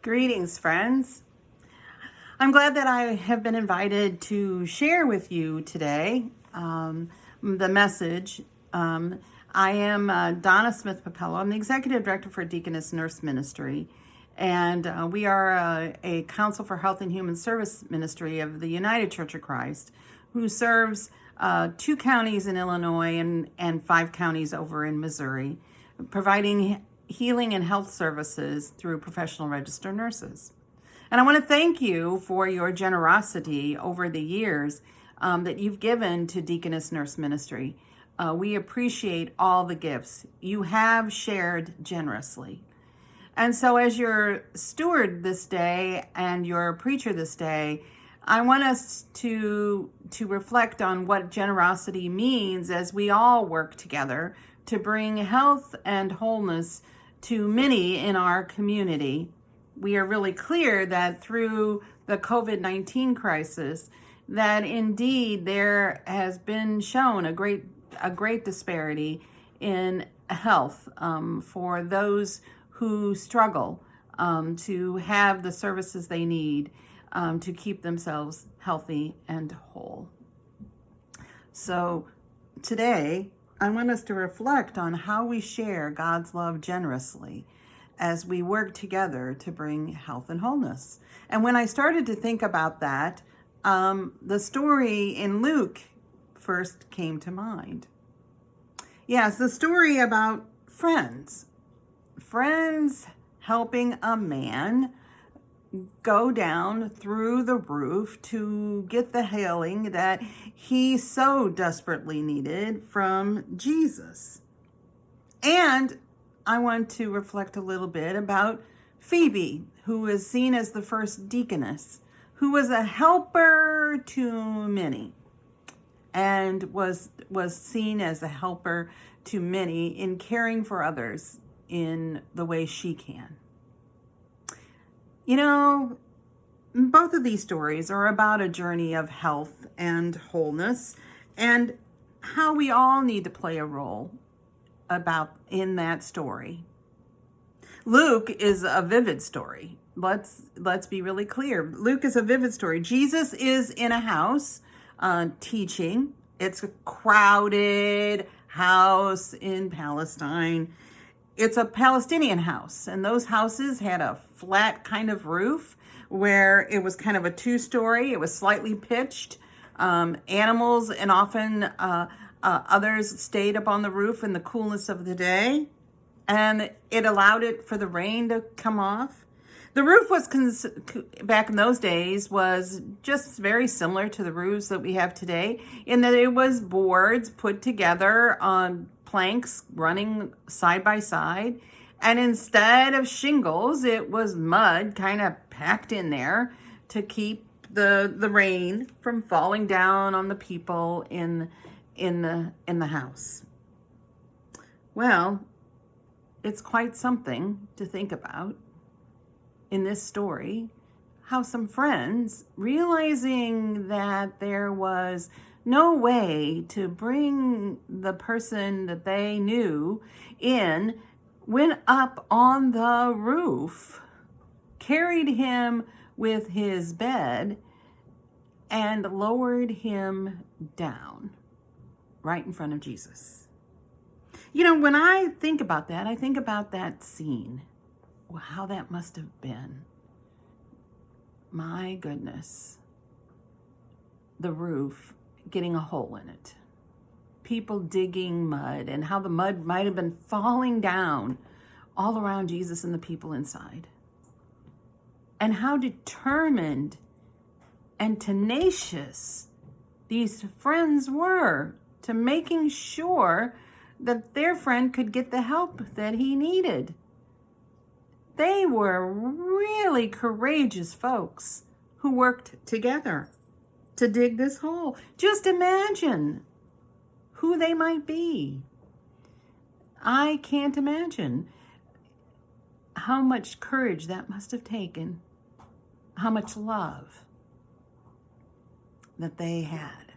Greetings, friends. I'm glad that I have been invited to share with you today the message. I am Donna Smith-Pupillo. I'm the Executive Director for Deaconess Nurse Ministry, and we are a Council for Health and Human Service Ministry of the United Church of Christ, who serves 2 counties in Illinois and 5 counties over in Missouri, providing healing and health services through professional registered nurses. And I want to thank you for your generosity over the years that you've given to Deaconess Nurse Ministry. We appreciate all the gifts you have shared generously. And so as your steward this day and your preacher this day, I want us to reflect on what generosity means as we all work together to bring health and wholeness to many in our community. We are really clear that through the COVID-19 crisis, that indeed there has been shown a great disparity in health for those who struggle to have the services they need to keep themselves healthy and whole. So today, I want us to reflect on how we share God's love generously as we work together to bring health and wholeness. And when I started to think about that, the story in Luke first came to mind. Yes, the story about friends helping a man go down through the roof to get the healing that he so desperately needed from Jesus. And I want to reflect a little bit about Phoebe, who is seen as the first deaconess, who was a helper to many and was seen as a helper to many in caring for others in the way she can. You know, both of these stories are about a journey of health and wholeness and how we all need to play a role in that story. Luke is a vivid story. Let's be really clear. Luke is a vivid story. Jesus is in a house teaching. It's a crowded house in Palestine. It's a Palestinian house, and those houses had a flat kind of roof where it was kind of a 2-story. It was slightly pitched. Animals and often others stayed up on the roof in the coolness of the day, and it allowed it for the rain to come off. The roof was, back in those days, was just very similar to the roofs that we have today in that it was boards put together on planks running side by side. And instead of shingles, it was mud kind of packed in there to keep the rain from falling down on the people in the house. Well, it's quite something to think about in this story, how some friends, realizing that there was no way to bring the person that they knew in, went up on the roof, carried him with his bed, and lowered him down right in front of Jesus. You know, when I think about that, I think about that scene. Well, how that must have been. My goodness. The roof getting a hole in it. People digging mud, and how the mud might have been falling down all around Jesus and the people inside. And how determined and tenacious these friends were to making sure that their friend could get the help that he needed. They were really courageous folks who worked together to dig this hole. Just imagine who they might be. I can't imagine how much courage that must have taken, how much love that they had.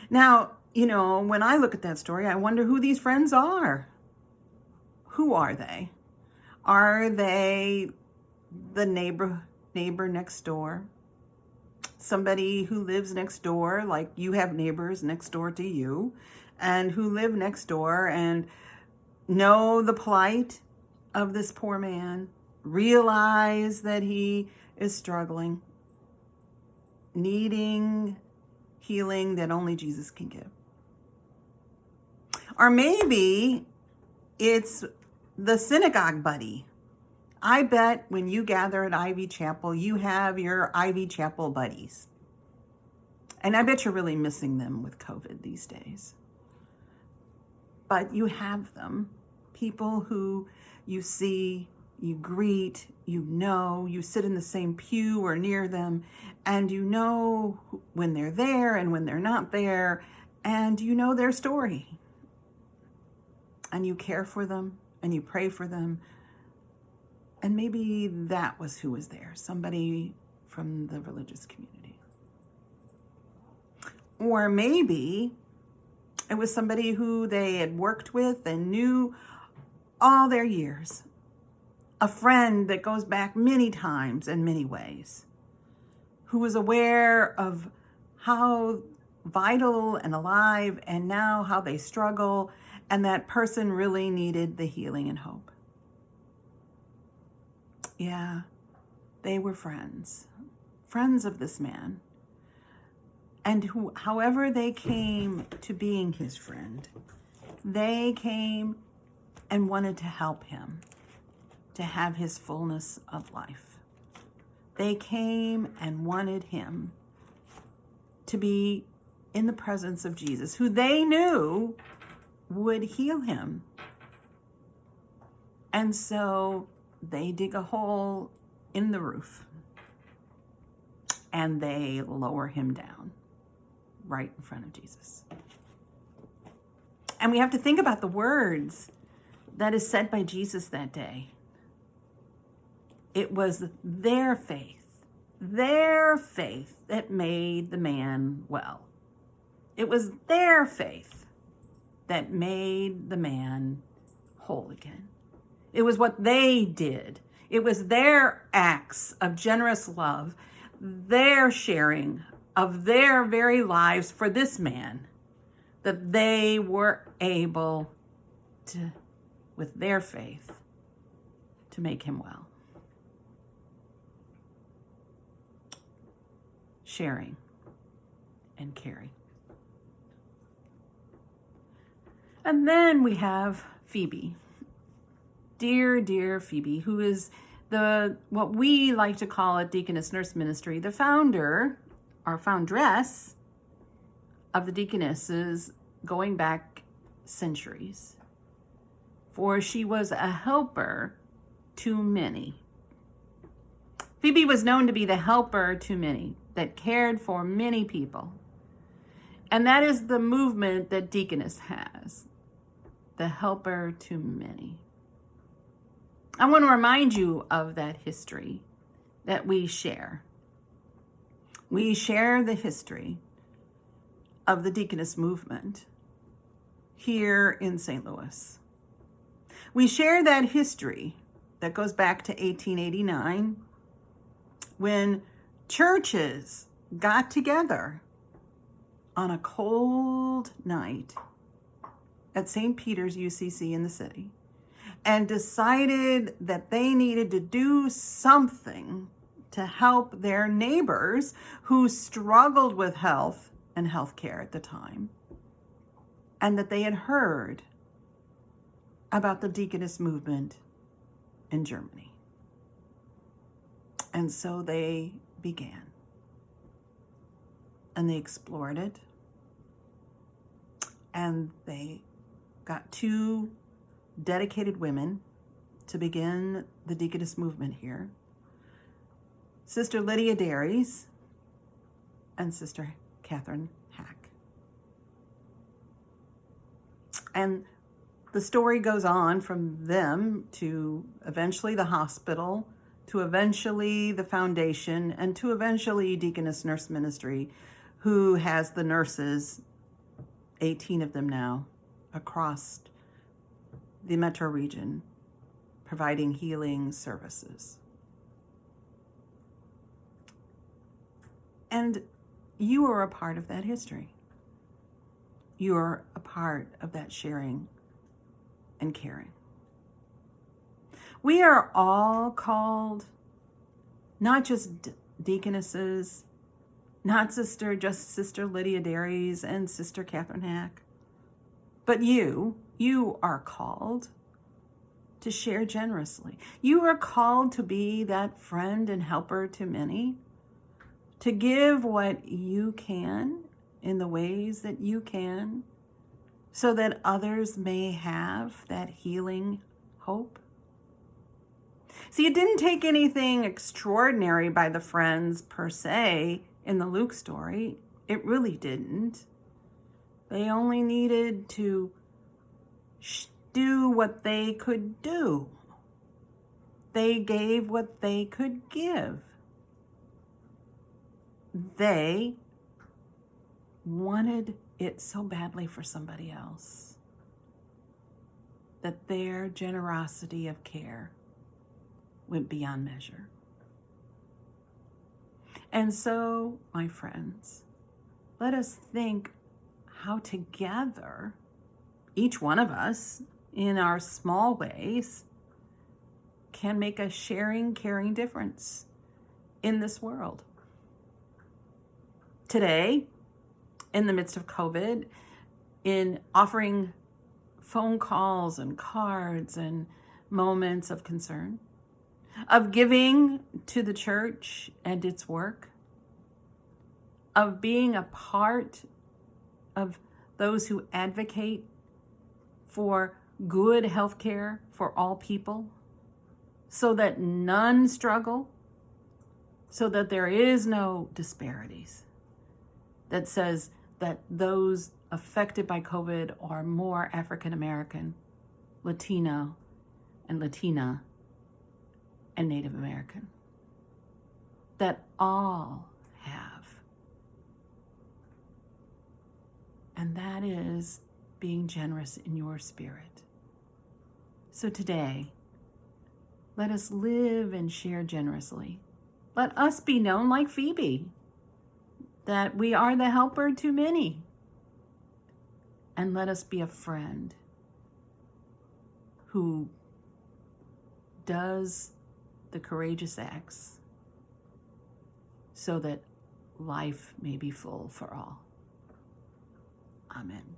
Now, you know, when I look at that story, I wonder who these friends are. Who are they? Are they the neighbor next door, somebody who lives next door, like you have neighbors next door to you, and who live next door and know the plight of this poor man, realize that he is struggling, needing healing that only Jesus can give. Or maybe it's the synagogue buddy. I bet when you gather at Ivy Chapel, you have your Ivy Chapel buddies. And I bet you're really missing them with COVID these days. But you have them. People who you see, you greet, you sit in the same pew or near them, and you know when they're there and when they're not there, and you know their story. And you care for them, and you pray for them. And maybe that was who was there, somebody from the religious community. Or maybe it was somebody who they had worked with and knew all their years. A friend that goes back many times in many ways, who was aware of how vital and alive and now how they struggle, and that person really needed the healing and hope. Yeah, they were friends of this man. And however they came to being his friend, they came and wanted to help him to have his fullness of life. They came and wanted him to be in the presence of Jesus, who they knew would heal him. And so they dig a hole in the roof and they lower him down right in front of Jesus. And we have to think about the words that is said by Jesus that day. It was their faith that made the man well. It was their faith that made the man whole again. It was what they did. It was their acts of generous love, their sharing of their very lives for this man, that they were able to, with their faith, to make him well. Sharing and caring. And then we have Phoebe. Dear, dear Phoebe, who is what we like to call at Deaconess Nurse Ministry, the founder or foundress of the Deaconesses going back centuries. For she was a helper to many. Phoebe was known to be the helper to many, that cared for many people. And that is the movement that Deaconess has, the helper to many. I want to remind you of that history that we share. We share the history of the Deaconess movement here in St. Louis. We share that history that goes back to 1889 when churches got together on a cold night at St. Peter's UCC in the city and decided that they needed to do something to help their neighbors who struggled with health and health care at the time, and that they had heard about the Deaconess movement in Germany. And so they began. And they explored it. And they got two dedicated women to begin the Deaconess movement here. Sister Lydia Daries and Sister Catherine Hack. And the story goes on from them to eventually the hospital, to eventually the foundation, and to eventually Deaconess Nurse Ministry, who has the nurses, 18 of them now, across the metro region, providing healing services. And you are a part of that history. You're a part of that sharing and caring. We are all called, not just deaconesses, not just Sister Lydia Dairies and Sister Catherine Hack, but you are called to share generously. You are called to be that friend and helper to many, to give what you can in the ways that you can, so that others may have that healing hope. See, it didn't take anything extraordinary by the friends per se in the Luke story. It really didn't. They only needed to do what they could do. They gave what they could give. They wanted it so badly for somebody else that their generosity of care went beyond measure. And so, my friends, let us think how together, each one of us, in our small ways, can make a sharing, caring difference in this world. Today, in the midst of COVID, in offering phone calls and cards and moments of concern, of giving to the church and its work, of being a part of those who advocate for good health care for all people, so that none struggle, so that there is no disparities, that says that those affected by COVID are more African American, Latino, and Latina, and Native American, that all have. And that is being generous in your spirit. So today, let us live and share generously. Let us be known like Phoebe, that we are the helper to many. And let us be a friend who does the courageous acts so that life may be full for all. Amen.